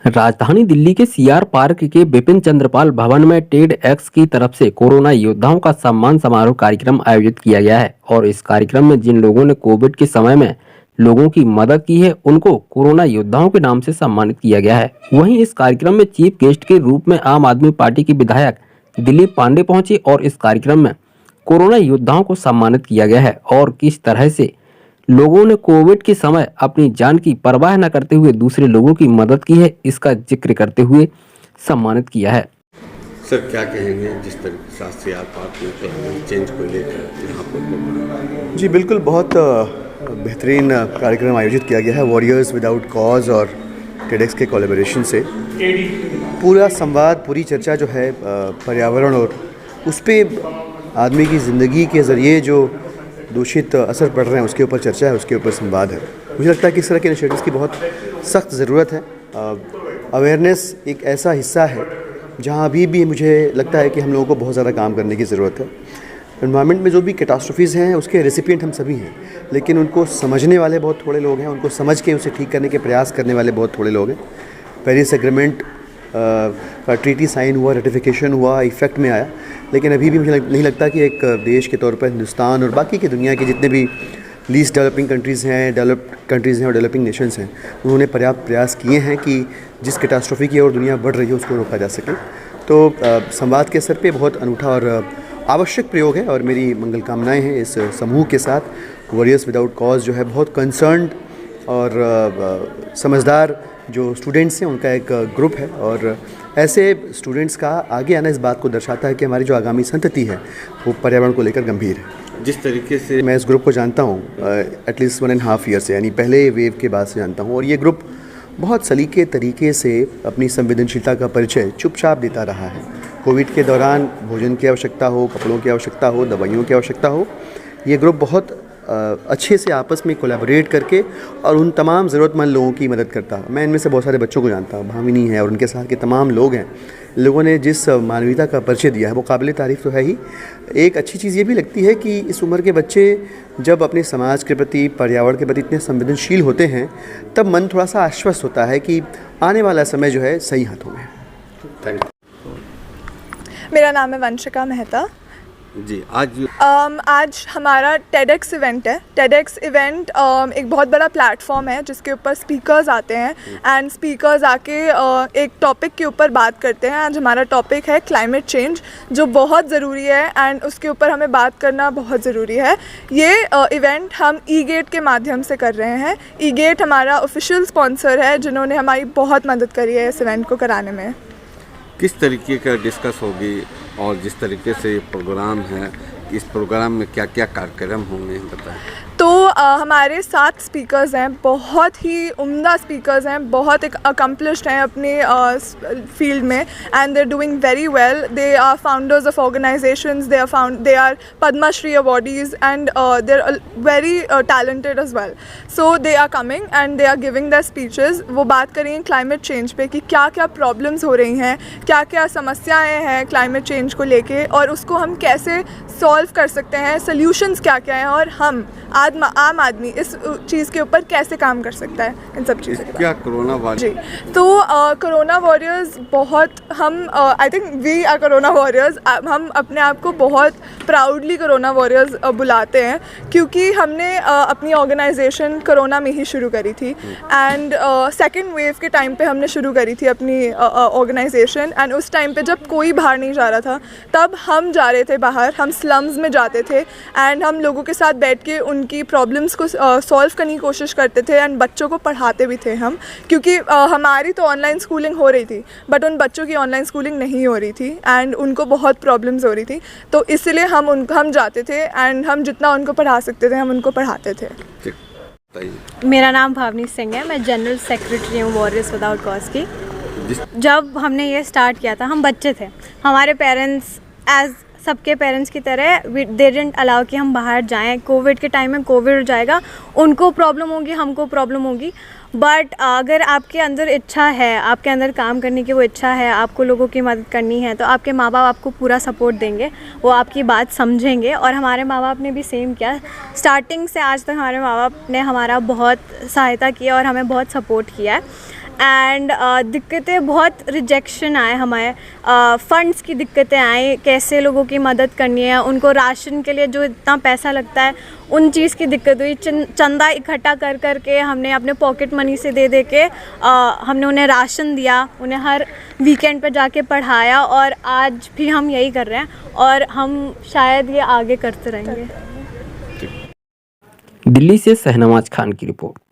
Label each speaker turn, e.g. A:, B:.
A: राजधानी दिल्ली के CR park के बिपिन चंद्रपाल भवन में टेडएक्स की तरफ से कोरोना योद्धाओं का सम्मान समारोह कार्यक्रम आयोजित किया गया है और इस कार्यक्रम में जिन लोगों ने कोविड के समय में लोगों की मदद की है उनको कोरोना योद्धाओं के नाम से सम्मानित किया गया है। वहीं इस कार्यक्रम में चीफ गेस्ट के रूप में आम आदमी पार्टी के विधायक दिलीप पांडे पहुंचे और इस कार्यक्रम में कोरोना योद्धाओं को सम्मानित किया गया है और किस तरह से लोगों ने कोविड के समय अपनी जान की परवाह न करते हुए दूसरे लोगों की मदद की है, इसका जिक्र करते हुए सम्मानित किया है।
B: सर क्या कहेंगे जिस तरह से आप क्लाइमेट चेंज को लेकर यहाँ पर?
C: जी बिल्कुल, बहुत बेहतरीन कार्यक्रम आयोजित किया गया है वॉरियर्स विदाउट कॉज और टेडएक्स के कोलैबोरेशन से। पूरा संवाद, पूरी चर्चा जो है पर्यावरण और उस पर आदमी की ज़िंदगी के ज़रिए जो दूषित असर पड़ रहे हैं उसके ऊपर चर्चा है, उसके ऊपर संवाद है। मुझे लगता है कि इस तरह के इनिशिएटिव्स की बहुत सख्त ज़रूरत है। अवेयरनेस एक ऐसा हिस्सा है जहां अभी भी मुझे लगता है कि हम लोगों को बहुत ज़्यादा काम करने की ज़रूरत है। एनवायरनमेंट में जो भी कैटास्ट्रोफीज़ हैं उसके रेसिपिएंट हम सभी हैं, लेकिन उनको समझने वाले बहुत थोड़े लोग हैं, उनको समझ के उसे ठीक करने के प्रयास करने वाले बहुत थोड़े लोग हैं। पेरिस एग्रीमेंट का ट्रीटी साइन हुआ, रेटिफिकेशन हुआ, इफ़ेक्ट में आया, लेकिन अभी भी मुझे नहीं लगता कि एक देश के तौर पर हिंदुस्तान और बाकी की दुनिया के जितने भी लीस्ट डेवलपिंग कंट्रीज़ हैं, डेवलप्ड कंट्रीज़ हैं और डेवलपिंग नेशंस हैं, उन्होंने पर्याप्त प्रयास किए हैं कि जिस कैटास्ट्रोफी की ओर दुनिया बढ़ रही है उसको रोका जा सके। तो संवाद के स्तर पे बहुत अनूठा और आवश्यक प्रयोग है और मेरी मंगल कामनाएँ हैं इस समूह के साथ। वॉरियर्स विदाउट कॉज जो है बहुत कंसर्न्ड और समझदार जो स्टूडेंट्स हैं उनका एक ग्रुप है और ऐसे स्टूडेंट्स का आगे आना इस बात को दर्शाता है कि हमारी जो आगामी संतति है वो पर्यावरण को लेकर गंभीर है।
B: जिस तरीके से
C: मैं इस ग्रुप को जानता हूँ एटलीस्ट 1.5 ईयर से, यानी पहले वेव के बाद से जानता हूँ, और ये ग्रुप बहुत सलीके तरीके से अपनी संवेदनशीलता का परिचय चुपचाप देता रहा है। कोविड के दौरान भोजन की आवश्यकता हो, कपड़ों की आवश्यकता हो, दवाइयों की आवश्यकता हो, ये ग्रुप बहुत अच्छे से आपस में कोलैबोरेट करके और उन तमाम ज़रूरतमंद लोगों की मदद करता है। मैं इनमें से बहुत सारे बच्चों को जानता हूँ, भामिनी है और उनके साथ के तमाम लोग हैं। लोगों ने जिस मानवीयता का परिचय दिया है वो काबिल तारीफ़ तो है ही। एक अच्छी चीज़ ये भी लगती है कि इस उम्र के बच्चे जब अपने समाज के प्रति, पर्यावरण के प्रति इतने संवेदनशील होते हैं तब मन थोड़ा सा आश्वस्त होता है कि आने वाला समय जो है सही हाथों में।
B: Thank you.
D: मेरा नाम है वंशिका मेहता
B: जी।
D: आज हमारा टेडएक्स इवेंट है। टेडएक्स इवेंट एक बहुत बड़ा प्लेटफॉर्म है जिसके ऊपर स्पीकर्स आते हैं एंड स्पीकर्स आके एक टॉपिक के ऊपर बात करते हैं। आज हमारा टॉपिक है क्लाइमेट चेंज, जो बहुत ज़रूरी है एंड उसके ऊपर हमें बात करना बहुत ज़रूरी है। ये इवेंट हम ई-गेट के माध्यम से कर रहे हैं। ई-गेट हमारा ऑफिशियल स्पॉन्सर है जिन्होंने हमारी बहुत मदद करी है इस इवेंट को कराने में।
B: किस तरीके का डिस्कस होगी और जिस तरीके से प्रोग्राम है, इस प्रोग्राम में क्या क्या कार्यक्रम होंगे बताएं।
D: तो हमारे 7 स्पीकर्स हैं, बहुत ही उम्दा स्पीकर्स हैं, बहुत एक अकम्पलिश्ड हैं अपने फील्ड में and they are doing very well. They are founders of organisations, they are Padma Shri awardees and they are very talented as well. So they are coming and they are giving their speeches. वो बात करेंगे climate change पे कि क्या क्या problems हो रही हैं, क्या क्या समस्याएँ हैं क्लाइमेट चेंज को लेके और उसको हम कैसे सॉल्व कर सकते हैं, सोल्यूशंस क्या क्या हैं और हम आम आदमी इस चीज़ के ऊपर कैसे काम कर सकता है, इन सब चीज़ों
B: क्या कोरोना वॉरियर्स।
D: जी, तो कोरोना वॉरियर्स बहुत हम I think we are corona warriors. हम अपने आप को बहुत प्राउडली कोरोना वॉरियर्स बुलाते हैं क्योंकि हमने अपनी ऑर्गेनाइजेशन कोरोना में ही शुरू करी थी एंड सेकेंड वेव के टाइम पे हमने शुरू करी थी अपनी ऑर्गेनाइजेशन। एंड उस टाइम पे जब कोई बाहर नहीं जा रहा था तब हम जा रहे थे बाहर, हम स्लम्स में जाते थे एंड हम लोगों के साथ बैठ के उनकी प्रॉब्लम्स को सॉल्व करने की कोशिश करते थे एंड बच्चों को पढ़ाते भी थे हम, क्योंकि हमारी तो ऑनलाइन स्कूलिंग हो रही थी बट उन बच्चों की ऑनलाइन स्कूलिंग नहीं हो रही थी एंड उनको बहुत प्रॉब्लम्स हो रही थी। तो इसलिए हम जाते थे एंड हम जितना उनको पढ़ा सकते थे हम उनको पढ़ाते थे।
E: मेरा नाम भावनी सिंह है, मैं जनरल सेक्रेटरी हूँ वॉरियर्स विदाउट कॉज की। जब हमने ये स्टार्ट किया था हम बच्चे थे, हमारे पेरेंट्स एज सबके पेरेंट्स की तरह दे डिडंट अलाउ कि हम बाहर जाएं। कोविड के टाइम में कोविड हो जाएगा, उनको प्रॉब्लम होगी, हमको प्रॉब्लम होगी। बट अगर आपके अंदर इच्छा है, आपके अंदर काम करने की वो इच्छा है, आपको लोगों की मदद करनी है, तो आपके माँ बाप आपको पूरा सपोर्ट देंगे, वो आपकी बात समझेंगे। और हमारे माँ बाप ने भी सेम किया। स्टार्टिंग से आज तक हमारे माँ बाप ने हमारा बहुत सहायता की और हमें बहुत सपोर्ट किया है। एंड दिक्कतें बहुत रिजेक्शन आए हमारे, फंड्स की दिक्कतें आई, कैसे लोगों की मदद करनी है, उनको राशन के लिए जो इतना पैसा लगता है उन चीज़ की दिक्कत हुई। चंदा इकट्ठा कर कर के हमने अपने पॉकेट मनी से दे दे के हमने उन्हें राशन दिया, उन्हें हर वीकेंड पे जाके पढ़ाया और आज भी हम यही कर रहे हैं और हम शायद ये आगे करते रहेंगे।
A: दिल्ली से शहनवाज खान की रिपोर्ट।